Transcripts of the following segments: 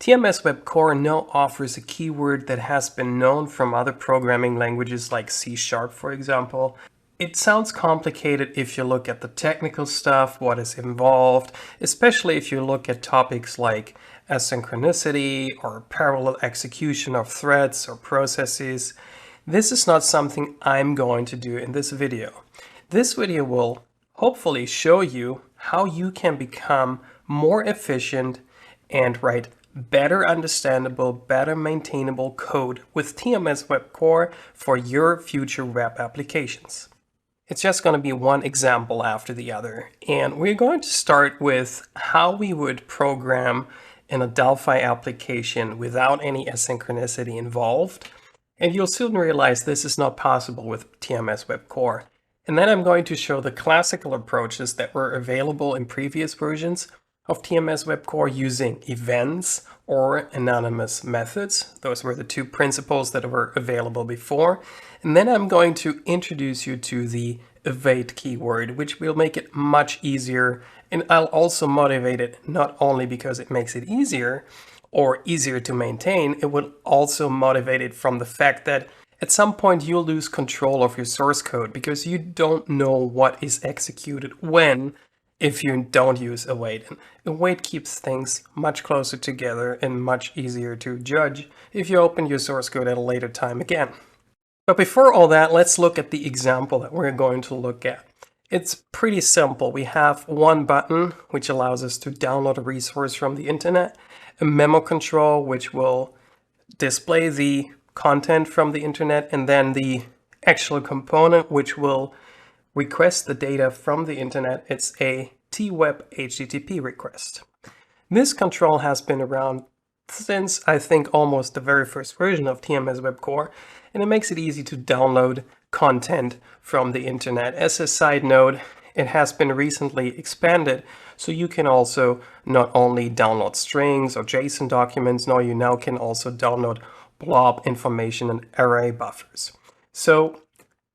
TMS WEB Core now offers a keyword that has been known from other programming languages like C#, for example. It sounds complicated if you look at the technical stuff, what is involved, especially if you look at topics like asynchronicity or parallel execution of threads or processes. This is not something I'm going to do in this video. This video will hopefully show you how you can become more efficient and write better understandable, better maintainable code with TMS WEB Core for your future web applications. It's just going to be one example after the other, and we're going to start with how we would program in a Delphi application without any asynchronicity involved, and you'll soon realize this is not possible with TMS WEB Core. And then I'm going to show the classical approaches that were available in previous versions of TMS WEB Core using events or anonymous methods. Those were the two principles that were available before. And then I'm going to introduce you to the await keyword, which will make it much easier. And I'll also motivate it not only because it makes it easier or easier to maintain, it will also motivate it from the fact that at some point you'll lose control of your source code because you don't know what is executed when if you don't use await. And await keeps things much closer together and much easier to judge if you open your source code at a later time again. But before all that, let's look at the example that we're going to look at. It's pretty simple. We have one button which allows us to download a resource from the internet, a memo control which will display the content from the internet, and then the actual component which will request the data from the internet. It's a TWEB HTTP request. This control has been around since I think almost the very first version of TMS WEB Core, and it makes it easy to download content from the internet. As a side note, it has been recently expanded, so you can also not only download strings or JSON documents, no, you now can also download blob information and array buffers. So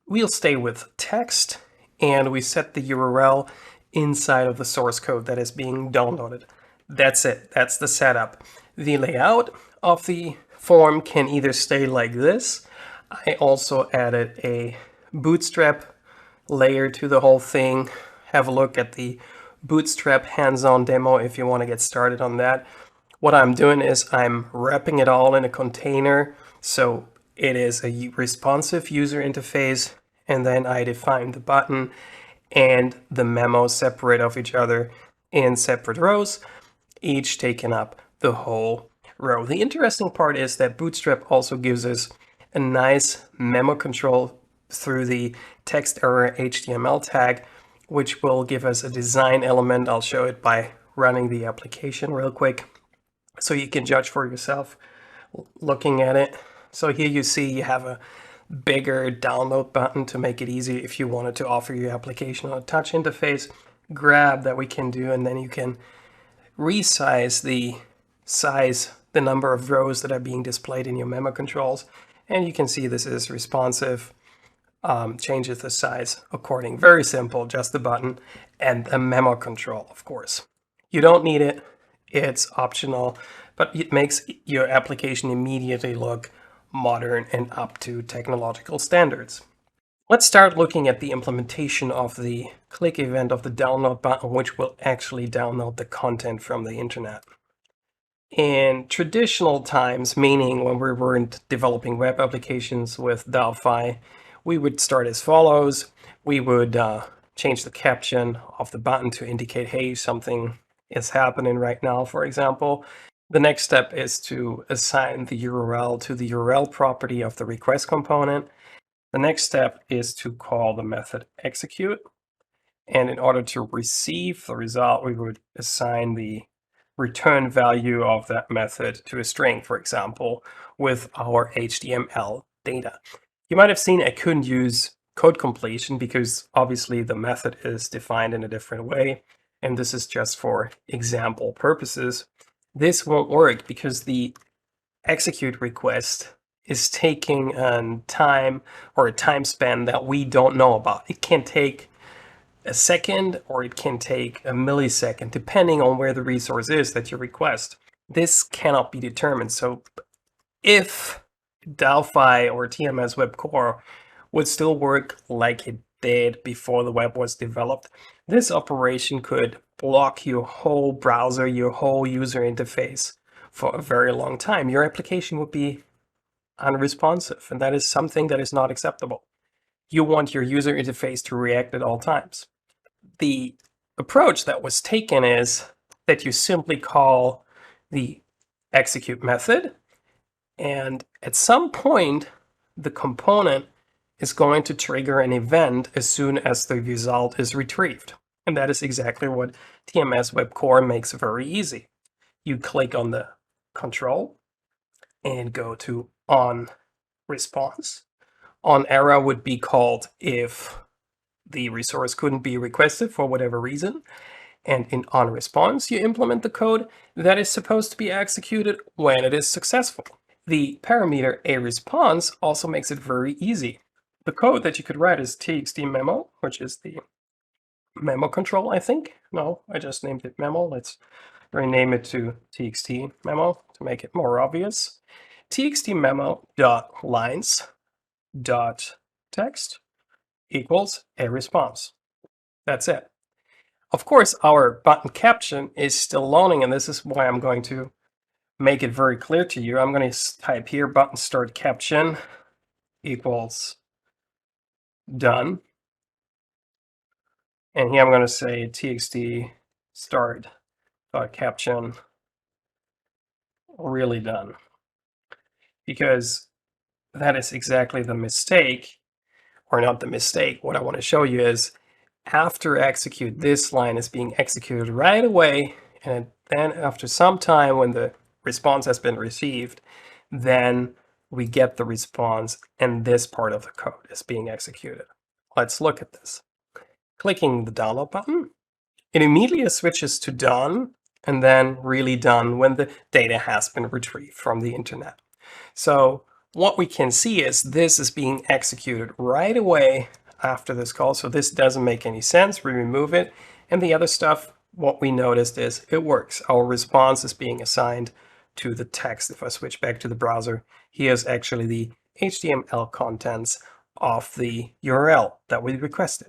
we'll stay with text, and we set the URL inside of the source code that is being downloaded. That's it. That's the setup. The layout of the form can either stay like this. I also added a Bootstrap layer to the whole thing. Have a look at the Bootstrap hands-on demo if you want to get started on that. What I'm doing is I'm wrapping it all in a container, so it is a responsive user interface, and then I define the button and the memo separate of each other in separate rows, each taking up the whole row. The interesting part is that Bootstrap also gives us a nice memo control through the text error HTML tag, which will give us a design element. I'll show it by running the application real quick, so you can judge for yourself looking at it. So here you see you have a bigger download button to make it easy if you wanted to offer your application on a touch interface. Grab that we can do, and then you can resize the number of rows that are being displayed in your memo controls. And you can see this is responsive, changes the size according. Very simple, just the button and a memo control, of course. You don't need it. It's optional, but it makes your application immediately look modern and up to technological standards. Let's start looking at the implementation of the click event of the download button, which will actually download the content from the internet. In traditional times, meaning when we weren't developing web applications with Delphi, we would start as follows. We would change the caption of the button to indicate, hey, something is happening right now, for example. The next step is to assign the URL to the URL property of the request component. The next step is to call the method execute. And in order to receive the result, we would assign the return value of that method to a string, for example, with our HTML data. You might have seen I couldn't use code completion because obviously the method is defined in a different way. And this is just for example purposes. This won't work because the execute request is taking a time or a time span that we don't know about. It can take a second or it can take a millisecond, depending on where the resource is that you request. this cannot be determined. So if Delphi or TMS WEB Core would still work like it did before the web was developed, this operation could block your whole browser, your whole user interface for a very long time. Your application would be unresponsive, and that is something that is not acceptable. You want your user interface to react at all times. The approach that was taken is that you simply call the execute method, and at some point, the component is going to trigger an event as soon as the result is retrieved. And that is exactly what TMS WEB Core makes very easy. You click on the control and go to on response. On error would be called if the resource couldn't be requested for whatever reason. And in on response, you implement the code that is supposed to be executed when it is successful. The parameter a response also makes it very easy. The code that you could write is txt memo, which is the memo control, I think. No, I just named it memo. Let's rename it to txt memo to make it more obvious. Txt memo dot lines dot text equals a response. That's it. Of course, our button caption is still loading, and this is why I'm going to make it very clear to you. I'm going to type here button start caption equals done. And here I'm going to say txt start caption really done. Because that is exactly the mistake, or not the mistake. What I want to show you is after execute, this line is being executed right away, and then after some time when the response has been received, then we get the response and this part of the code is being executed. Let's look at this. Clicking the download button, it immediately switches to done and then really done when the data has been retrieved from the internet. So what we can see is this is being executed right away after this call. So this doesn't make any sense. We remove it. And the other stuff, what we noticed is it works. Our response is being assigned to the text. If I switch back to the browser, here's actually the HTML contents of the URL that we requested.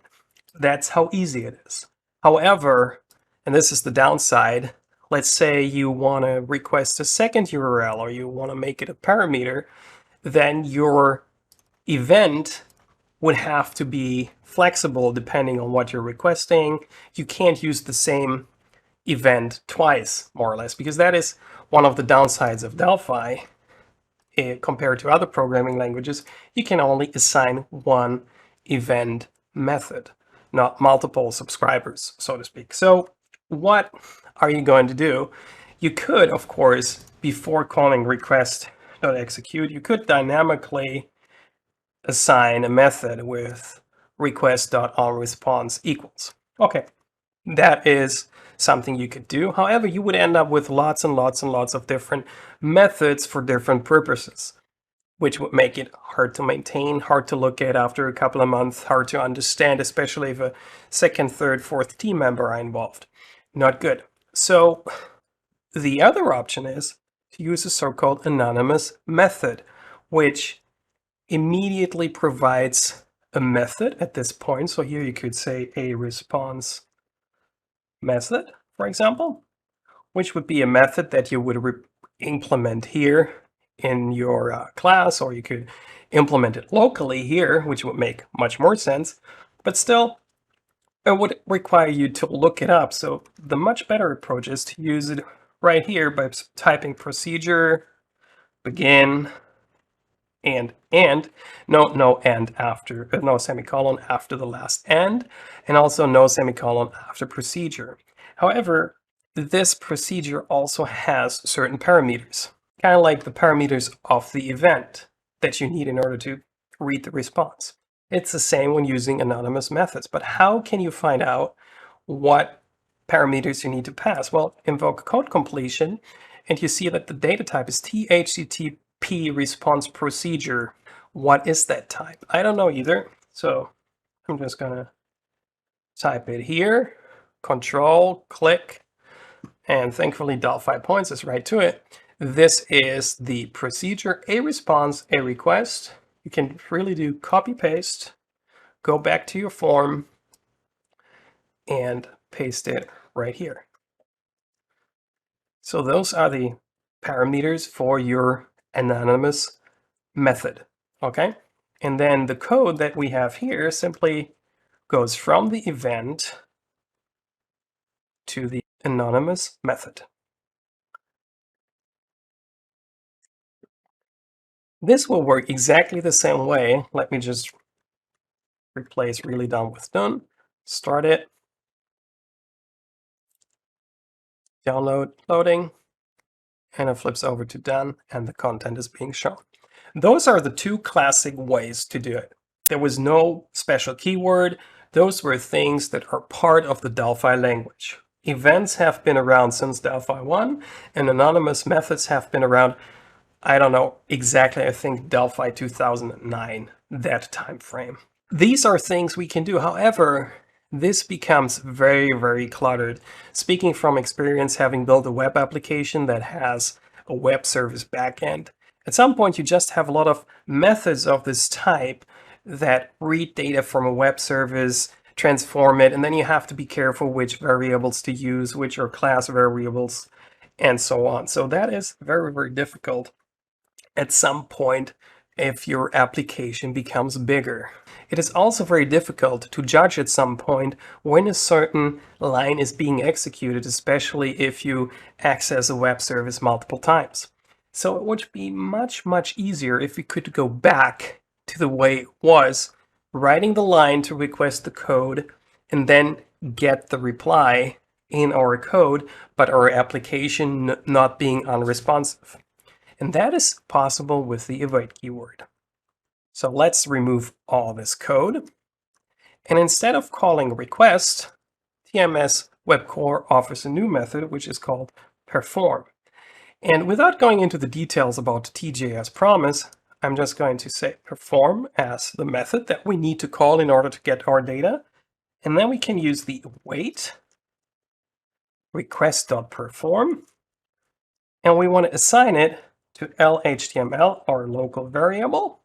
That's how easy it is. However, and this is the downside, let's say you want to request a second URL or you want to make it a parameter, then your event would have to be flexible depending on what you're requesting. You can't use the same event twice, more or less, because that is one of the downsides of Delphi. Compared to other programming languages, you can only assign one event method, not multiple subscribers, so to speak. So what are you going to do? You could, of course, before calling request.execute, you could dynamically assign a method with request.onResponse equals. Okay, that is something you could do. However, you would end up with lots and lots and lots of different methods for different purposes, which would make it hard to maintain, hard to look at after a couple of months, hard to understand, especially if a second, third, fourth team member are involved. Not good. So the other option is to use a so-called anonymous method, which immediately provides a method at this point. So here you could say a response method, for example, which would be a method that you would implement here in your class, or you could implement it locally here, which would make much more sense, but still it would require you to look it up. So the much better approach is to use it right here by typing procedure, begin, and no and after, no semicolon after the last and also no semicolon after procedure. However, this procedure also has certain parameters, kind of like the parameters of the event that you need in order to read the response. It's the same when using anonymous methods, but how can you find out what parameters you need to pass? Well, invoke code completion, and you see that the data type is HTTP response procedure. What is that type? I don't know either, so I'm just gonna type it here, control, click, And thankfully Delphi points us right to it. This is the procedure, a response, a request. You can really do copy paste, go back to your form and paste it right here. So those are the parameters for your anonymous method, okay? And then the code that we have here simply goes from the event to the anonymous method. This will work exactly the same way. Let me just replace really done with done. Start it. Download, loading. And it flips over to done and the content is being shown. Those are the two classic ways to do it. There was no special keyword. Those were things that are part of the Delphi language. Events have been around since Delphi 1 and anonymous methods have been around, I don't know exactly, I think Delphi 2009, that time frame. These are things we can do. However, this becomes very, very cluttered. Speaking from experience, having built a web application that has a web service backend, at some point you just have a lot of methods of this type that read data from a web service, transform it, and then you have to be careful which variables to use, which are class variables, and so on. So that is very, very difficult at some point if your application becomes bigger. It is also very difficult to judge at some point when a certain line is being executed, especially if you access a web service multiple times. So it would be much, much easier if we could go back to the way it was, writing the line to request the code and then get the reply in our code, but our application not being unresponsive. And that is possible with the await keyword. So let's remove all this code. And instead of calling request, TMS WEB Core offers a new method, which is called perform. And without going into the details about TJS promise, I'm just going to say perform as the method that we need to call in order to get our data. And then we can use the await request.perform. And we want to assign it to LHTML, our local variable.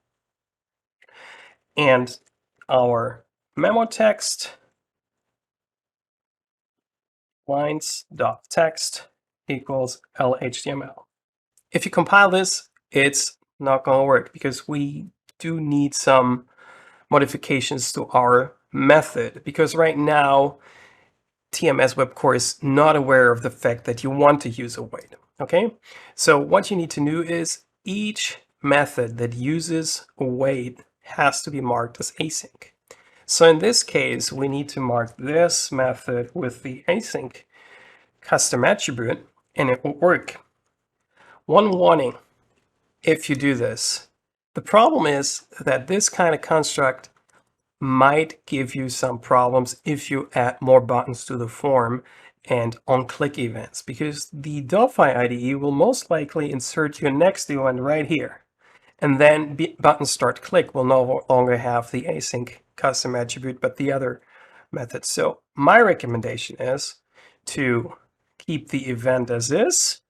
And our memo text lines.text equals LHTML. If you compile this, it's not going to work because we do need some modifications to our method, because right now TMS WEB Core is not aware of the fact that you want to use await. Okay, so what you need to do is each method that uses await has to be marked as async. So in this case, we need to mark this method with the async custom attribute, and it will work. One warning, if you do this, the problem is that this kind of construct might give you some problems if you add more buttons to the form and on-click events, because the Delphi IDE will most likely insert your next event right here. And then button start click will no longer have the async custom attribute, but the other method. So my recommendation is to keep the event as is,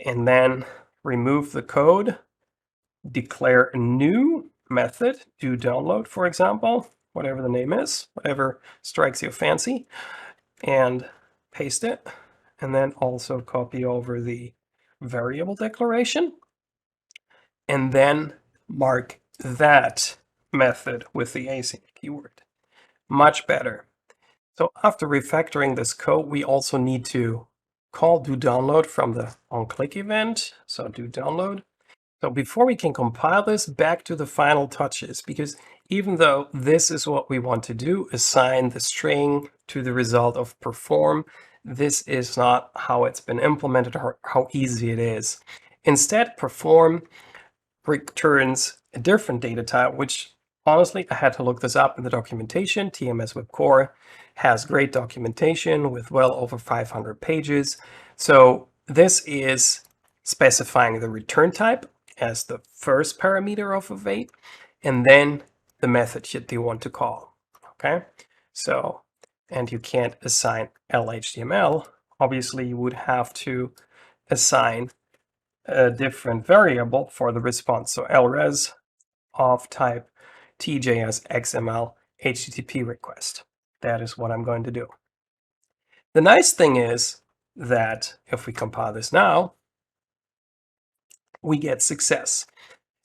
and then remove the code, declare a new method, do download, for example, whatever the name is, whatever strikes your fancy, and paste it, and then also copy over the variable declaration, and then mark that method with the async keyword. Much better. So after refactoring this code, we also need to call do download from the onClick event. So do download. So before we can compile this, back to the final touches, because even though this is what we want to do, assign the string to the result of perform, this is not how it's been implemented or how easy it is. Instead, perform returns a different data type, which honestly, I had to look this up in the documentation. TMS WEB Core has great documentation with well over 500 pages. So this is specifying the return type as the first parameter of await, and then the method that you want to call. Okay, so, and you can't assign LHTML obviously you would have to assign a different variable for the response. So lres of type TJS XML HTTP request. That is what I'm going to do. The nice thing is that if we compile this now, we get success.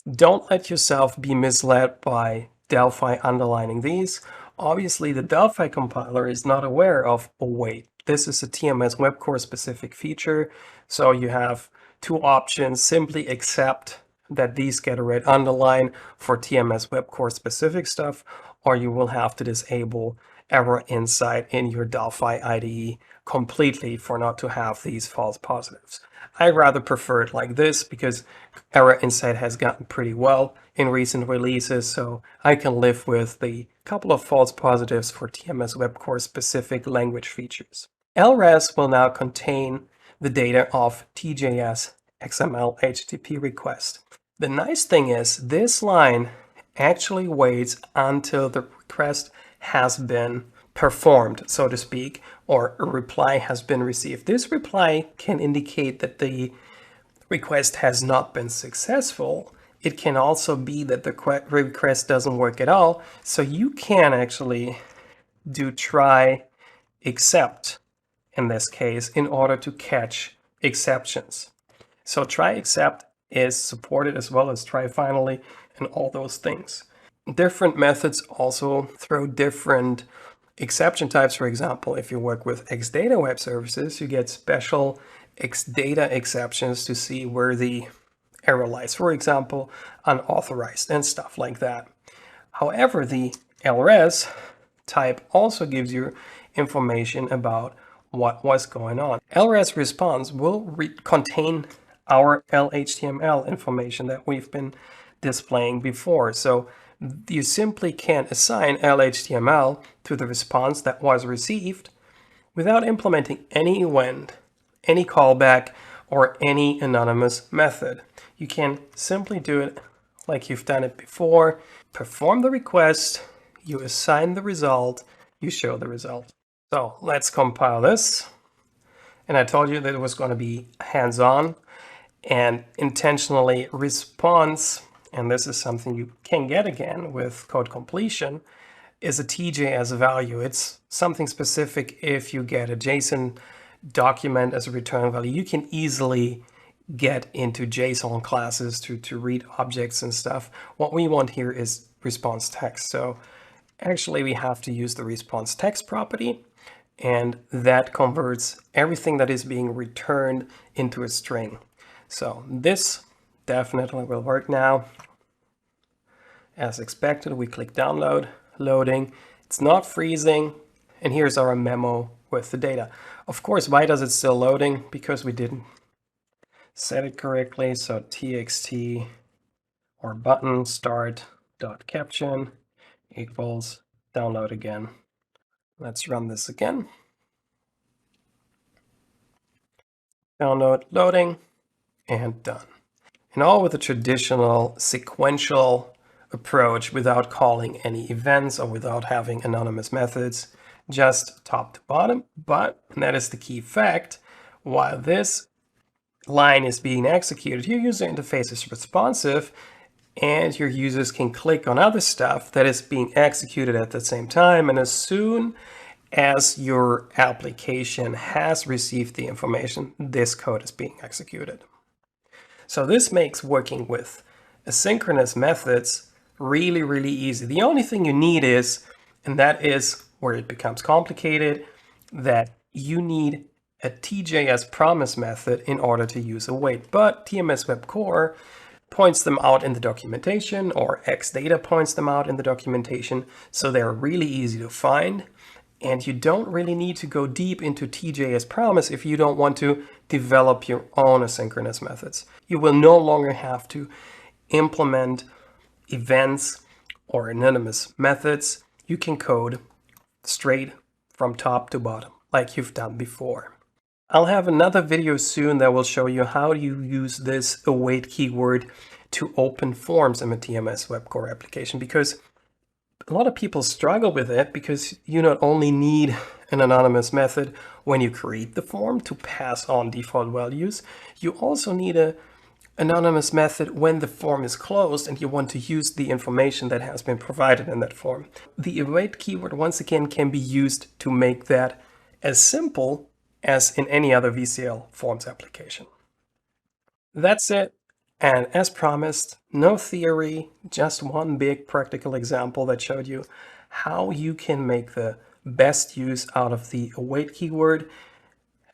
Don't let yourself be misled by Delphi underlining these. Obviously, the Delphi compiler is not aware of, oh wait, this is a TMS WEB Core specific feature. So you have two options: simply accept that these get a red underline for TMS WEB Core specific stuff, or you will have to disable error insight in your Delphi IDE completely for not to have these false positives. I rather prefer it like this because error insight has gotten pretty well in recent releases, so I can live with the couple of false positives for TMS WEB Core specific language features. LRES will now contain the data of TJS XML HTTP request. The nice thing is this line actually waits until the request has been performed, so to speak, or a reply has been received. This reply can indicate that the request has not been successful. It can also be that the request doesn't work at all. So you can actually do try except in this case in order to catch exceptions. So try except is supported as well as try finally and all those things. Different methods also throw different exception types. For example, if you work with Xdata web services, you get special Xdata exceptions to see where the error lies. For example, unauthorized and stuff like that. However, the LRES type also gives you information about what was going on. LRES response will contain our LHTML information that we've been displaying before. So you simply can't assign LHTML to the response that was received without implementing any event, any callback, or any anonymous method. You can simply do it like you've done it before. Perform the request, you assign the result, you show the result. So let's compile this. And I told you that it was going to be hands-on and intentionally response, and this is something you can get again with code completion, is a TJS value. It's something specific. If you get a JSON document as a return value, you can easily get into JSON classes to read objects and stuff. What we want here is response text. So actually we have to use the response text property, and that converts everything that is being returned into a string. So this definitely will work now. As expected, we click download, loading. It's not freezing. And here's our memo with the data. Of course, why does it still loading? Because we didn't set it correctly. So txt or button start dot caption equals download again. Let's run this again. Download, loading, and done. And all with a traditional sequential approach without calling any events or without having anonymous methods, just top to bottom. But, and that is the key fact, while this line is being executed, your user interface is responsive and your users can click on other stuff that is being executed at the same time. And as soon as your application has received the information, this code is being executed. So this makes working with asynchronous methods really, really easy. The only thing you need is, and that is where it becomes complicated, that you need a TJS promise method in order to use await. But TMS WEB Core points them out in the documentation, or Xdata points them out in the documentation, so they're really easy to find. And you don't really need to go deep into TJS promise if you don't want to develop your own asynchronous methods. You will no longer have to implement events or anonymous methods. You can code straight from top to bottom, like you've done before. I'll have another video soon that will show you how you use this await keyword to open forms in a TMS WEB Core application, because A lot of people struggle with it because you not only need an anonymous method when you create the form to pass on default values, you also need an anonymous method when the form is closed and you want to use the information that has been provided in that form. The await keyword once again can be used to make that as simple as in any other VCL forms application. That's it. And as promised, no theory, just one big practical example that showed you how you can make the best use out of the await keyword.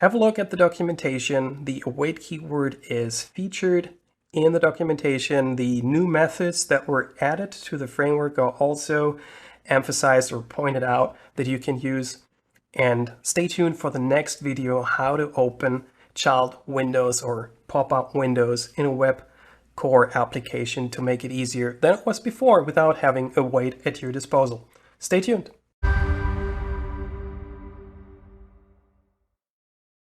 Have a look at the documentation. The await keyword is featured in the documentation. The new methods that were added to the framework are also emphasized or pointed out that you can use. And stay tuned for the next video, how to open child windows or pop-up windows in a web core application to make it easier than it was before without having await at your disposal. Stay tuned.